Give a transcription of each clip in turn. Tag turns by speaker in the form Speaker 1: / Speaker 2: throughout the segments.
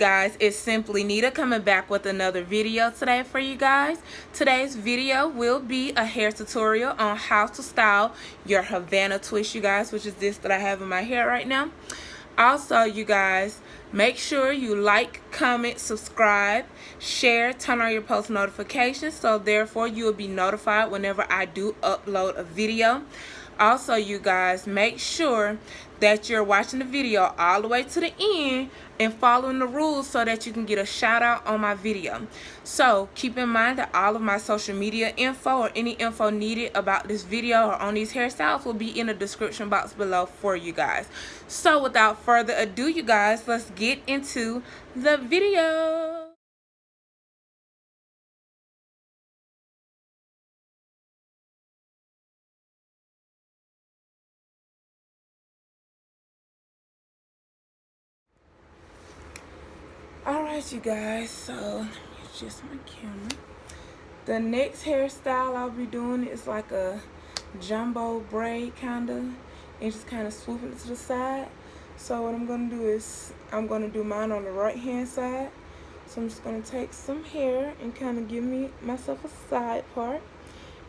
Speaker 1: guys, it's Simply Nita coming back with another video today for you guys. Today's video will be a hair tutorial on how to style your Havana twist, you guys, which is this that I have in my hair right now. Also, you guys, make sure you like, comment, subscribe, share, turn on your post notifications, so therefore you will be notified whenever I do upload a video. Also, you guys, make sure that you're watching the video all the way to the end and following the rules so that you can get a shout out on my video. So keep in mind that all of my social media info or any info needed about this video or on these hairstyles will be in the description box below for you guys. So without further ado, you guys, let's get into the video. Alright, you guys, so let me adjust my camera. The next hairstyle I'll be doing is like a jumbo braid kinda, and just kind of swooping it to the side. So what I'm going to do is I'm going to do mine on the right hand side. So I'm just going to take some hair and kind of give myself a side part,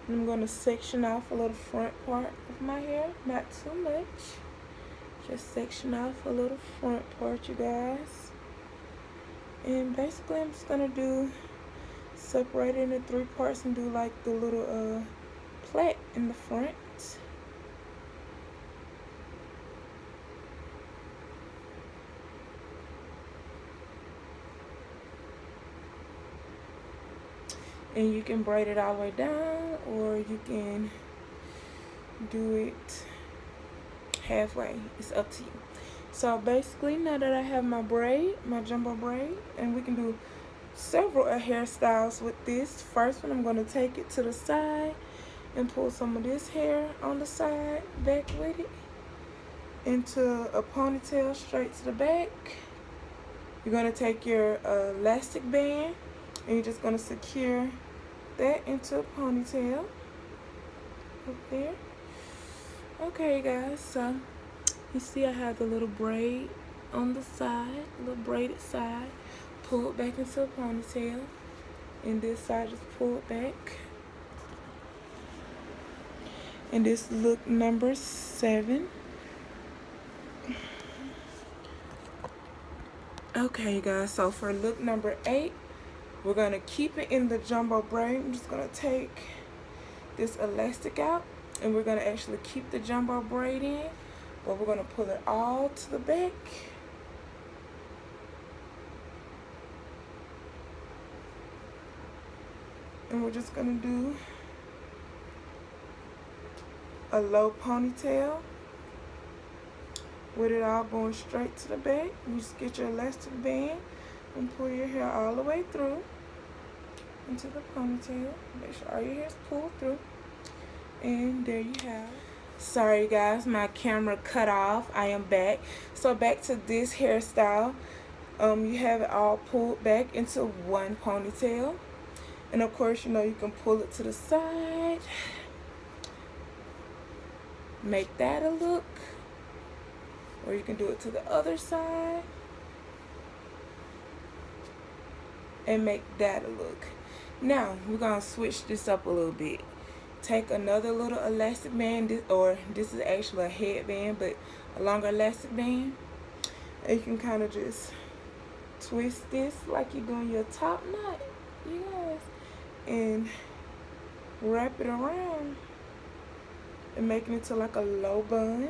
Speaker 1: and I'm going to section off a little front part of my hair, not too much, just section off a little front part, you guys. And basically I'm just going to separate it into 3 parts and do like the little plait in the front. And you can braid it all the way down, or you can do it halfway. It's up to you. So basically, now that I have my braid, my jumbo braid, and we can do several hairstyles with this. First one, I'm going to take it to the side and pull some of this hair on the side back with it into a ponytail straight to the back. You're going to take your elastic band and you're just going to secure that into a ponytail up there. Okay, guys, so you see I have the little braid on the side, little braided side, pull it back into a ponytail, and this side just pull it back. And this look number 7. Okay, guys, so for look number 8, we're going to keep it in the jumbo braid. I'm just going to take this elastic out, and we're going to actually keep the jumbo braid in, but we're going to pull it all to the back. And we're just going to do a low ponytail with it all going straight to the back. You just get your elastic band and pull your hair all the way through into the ponytail. Make sure all your hair is pulled through. And there you have it. Sorry guys, my camera cut off. I am back. So back to this hairstyle. You have it all pulled back into one ponytail. And of course, you know, you can pull it to the side. Make that a look. Or you can do it to the other side. And make that a look. Now, we're going to switch this up a little bit. Take another little elastic band, this is actually a headband, but a longer elastic band. And you can kind of just twist this like you're doing your top knot, you guys, and wrap it around and making it to like a low bun.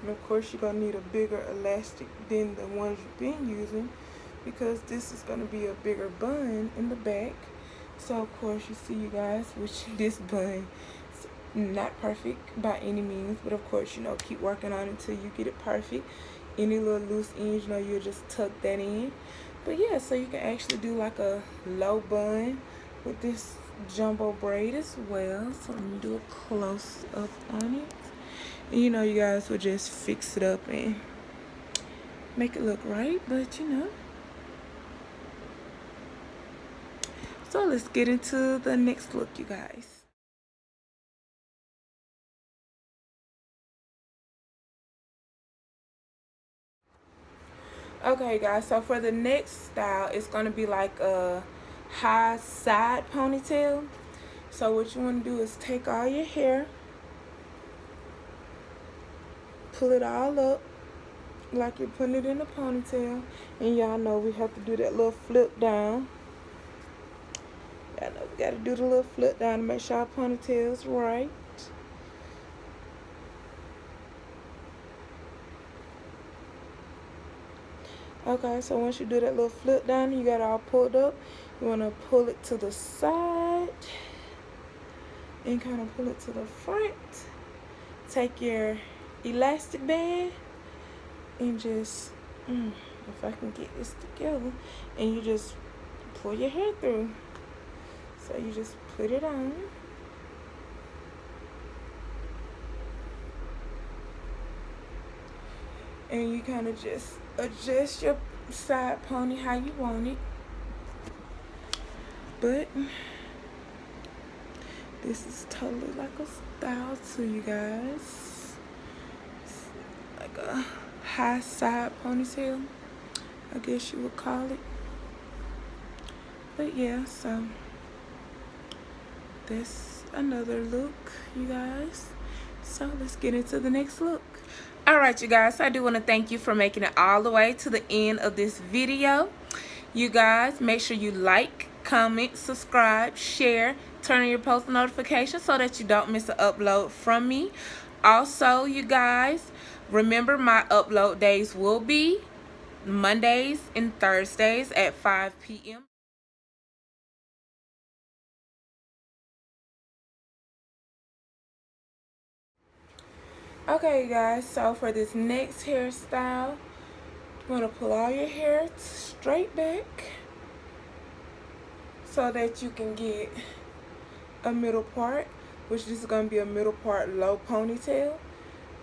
Speaker 1: And of course, you're going to need a bigger elastic than the ones you've been using, because this is going to be a bigger bun in the back. So of course, you see, you guys, which this bun is not perfect by any means, but of course, you know, keep working on it until you get it perfect. Any little loose ends, you know, you'll just tuck that in. But yeah, so you can actually do like a low bun with this jumbo braid as well. So let me do a close up on it. And you know, you guys will just fix it up and make it look right, but you know. So let's get into the next look, you guys. Okay guys, so for the next style, it's going to be like a high side ponytail. So what you want to do is take all your hair, pull it all up like you're putting it in a ponytail, and y'all know we have to do that little flip down. Y'all know we got to do the little flip down to make sure our ponytail's right. Okay, so once you do that little flip down, you got it all pulled up. You want to pull it to the side and kind of pull it to the front. Take your elastic band and just, if I can get this together, and you just pull your hair through. So you just put it on. And you kind of just adjust your side pony how you want it. But this is totally like a style too, you guys. It's like a high side ponytail, I guess you would call it. But yeah, so that's another look, you guys. So let's get into the next look. Alright, you guys, I do want to thank you for making it all the way to the end of this video. You guys, make sure you like, comment, subscribe, share, turn on your post notifications so that you don't miss an upload from me. Also, you guys, remember my upload days will be Mondays and Thursdays at 5 p.m. Okay guys, so for this next hairstyle, you want to pull all your hair straight back so that you can get a middle part, which this is going to be a middle part low ponytail.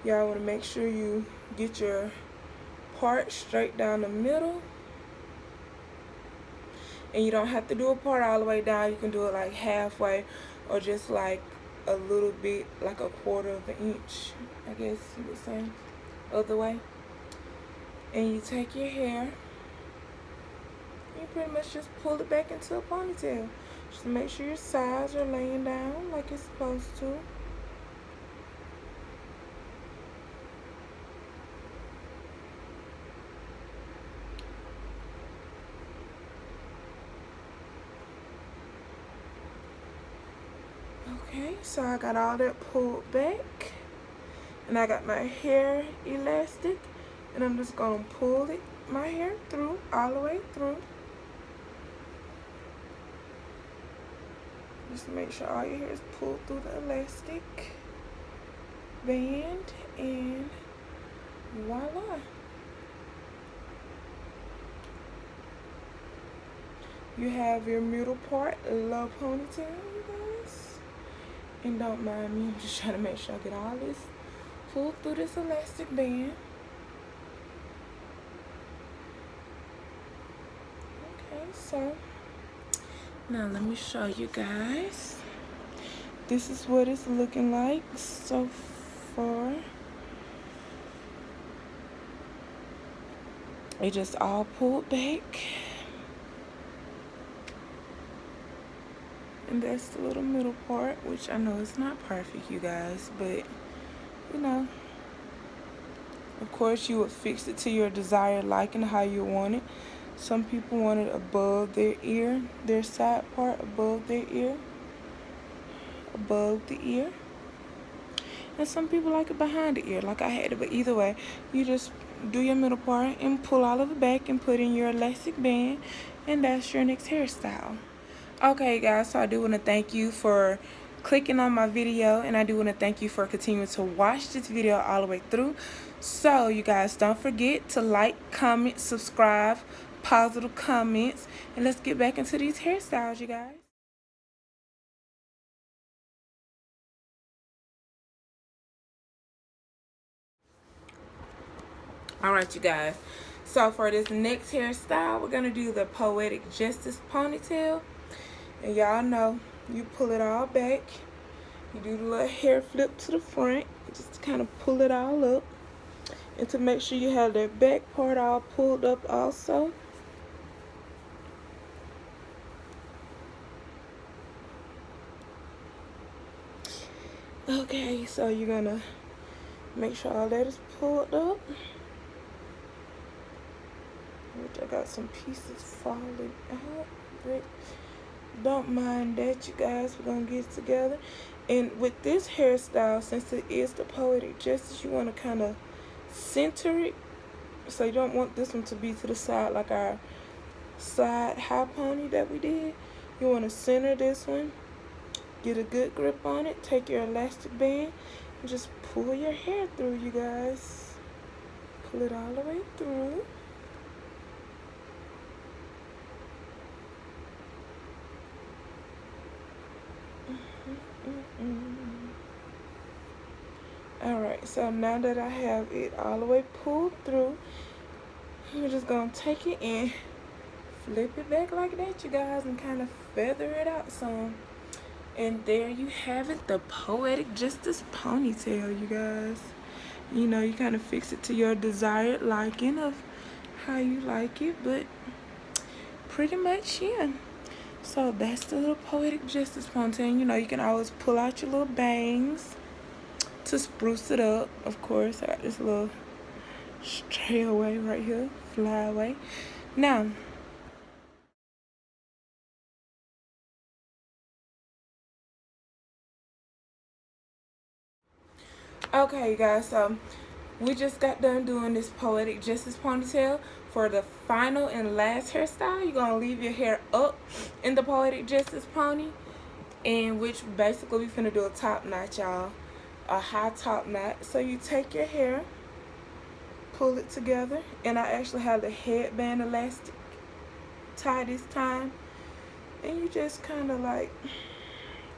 Speaker 1: Y'all want to make sure you get your part straight down the middle, and you don't have to do a part all the way down. You can do it like halfway or just like a little bit, like a quarter of an inch, I guess you would say, other way. And you take your hair, you pretty much just pull it back into a ponytail. Just make sure your sides are laying down like it's supposed to. Okay, so I got all that pulled back, and I got my hair elastic, and I'm just gonna pull my hair through, all the way through. Just make sure all your hair is pulled through the elastic band, and voila. You have your middle part, low ponytail, you guys. And don't mind me, I'm just trying to make sure I get all this pulled through this elastic band. Okay, so now let me show you guys. This is what it's looking like so far. It just all pulled back. And that's the little middle part, which I know is not perfect, you guys, but you know, of course you would fix it to your desired liking, how you want it. Some people want it above their ear, their side part above their ear, above the ear. And some people like it behind the ear, like I had it. But either way, you just do your middle part and pull all of it back and put in your elastic band, and that's your next hairstyle. Okay guys, so I do want to thank you for clicking on my video, and I do want to thank you for continuing to watch this video all the way through. So you guys, don't forget to like, comment, subscribe, positive comments, and let's get back into these hairstyles, you guys. Alright you guys, so for this next hairstyle, we're going to do the Poetic Justice ponytail. And y'all know, you pull it all back, you do the little hair flip to the front, just kind of pull it all up, And to make sure you have that back part all pulled up also. Okay, so you're gonna make sure all that is pulled up. Which I got some pieces falling out, but don't mind that, you guys. We're gonna get it together. And with this hairstyle, since it is the Poetic Justice, you want to kind of center it. So you don't want this one to be to the side like our side high pony that we did. You want to center this one, get a good grip on it, take your elastic band and just pull your hair through, you guys. Pull it all the way through. Alright, so now that I have it all the way pulled through, we're just gonna take it and flip it back like that, you guys, and kind of feather it out some. And there you have it, the Poetic Justice ponytail, you guys. You know, you kind of fix it to your desired liking of how you like it, but pretty much, yeah. So that's the little Poetic Justice ponytail. You know, you can always pull out your little bangs to spruce it up. Of course, I got this little stray away right here, fly away. Now, okay, you guys, so we just got done doing this Poetic Justice ponytail. For the final and last hairstyle, you're gonna leave your hair up in the Poetic Justice pony, in which basically we're finna do a top knot, y'all, a high top knot. So you take your hair, pull it together, and I actually have the headband elastic tie this time, and you just kind of like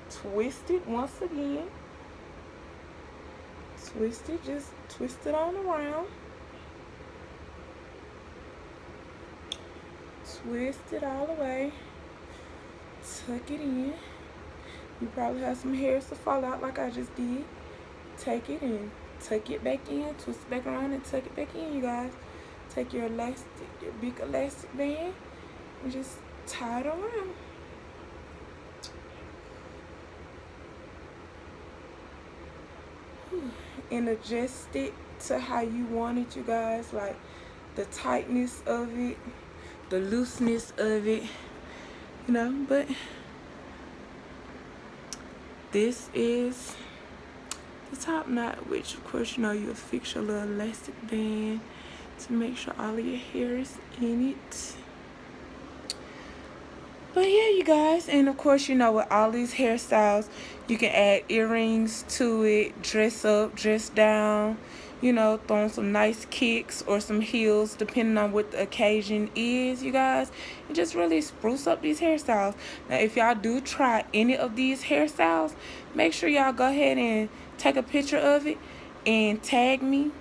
Speaker 1: twist it once again. Twist it, just twist it on around. Twist it all the way. Tuck it in. You probably have some hairs to fall out like I just did. Take it in. Tuck it back in. Twist it back around and tuck it back in, you guys. Take your elastic, your big elastic band, and just tie it around. And adjust it to how you want it, you guys, like the tightness of it, the looseness of it, you know. But this is the top knot, which of course, you know, you'll fix your little elastic band to make sure all of your hair is in it. But yeah, you guys, and of course, you know, with all these hairstyles, you can add earrings to it, dress up, dress down, you know, throwing some nice kicks or some heels, depending on what the occasion is, you guys. And just really spruce up these hairstyles. Now, if y'all do try any of these hairstyles, make sure y'all go ahead and take a picture of it and tag me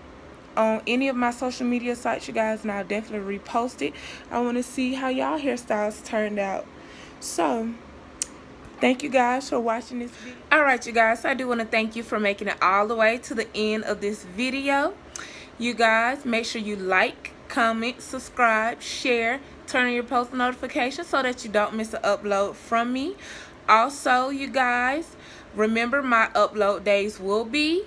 Speaker 1: on any of my social media sites, you guys, and I'll definitely repost it. I want to see how y'all hairstyles turned out. So, thank you guys for watching this video. Alright, you guys, I do want to thank you for making it all the way to the end of this video. You guys, make sure you like, comment, subscribe, share, turn on your post notifications so that you don't miss an upload from me. Also, you guys, remember my upload days will be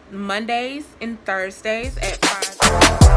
Speaker 1: Mondays and Thursdays at 5.